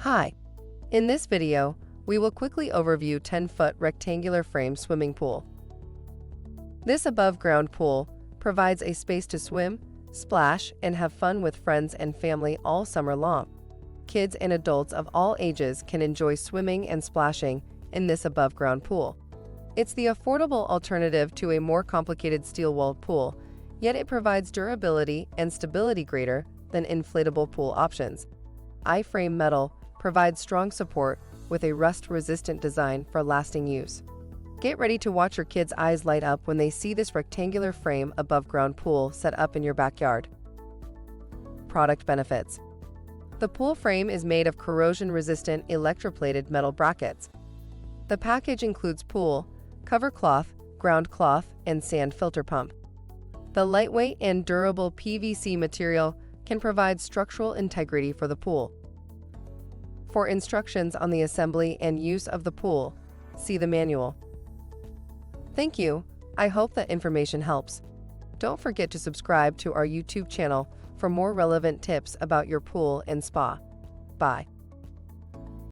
Hi, in this video, we will quickly overview 10-foot rectangular frame swimming pool. This above-ground pool provides a space to swim, splash, and have fun with friends and family all summer long. Kids and adults of all ages can enjoy swimming and splashing in this above-ground pool. It's the affordable alternative to a more complicated steel-walled pool, yet it provides durability and stability greater than inflatable pool options. I-frame metal provides strong support with a rust-resistant design for lasting use. Get ready to watch your kids' eyes light up when they see this rectangular frame above-ground pool set up in your backyard. Product benefits. The pool frame is made of corrosion-resistant electroplated metal brackets. The package includes pool, cover cloth, ground cloth, and sand filter pump. The lightweight and durable PVC material can provide structural integrity for the pool. For instructions on the assembly and use of the pool, see the manual. Thank you. I hope that information helps. Don't forget to subscribe to our YouTube channel for more relevant tips about your pool and spa. Bye.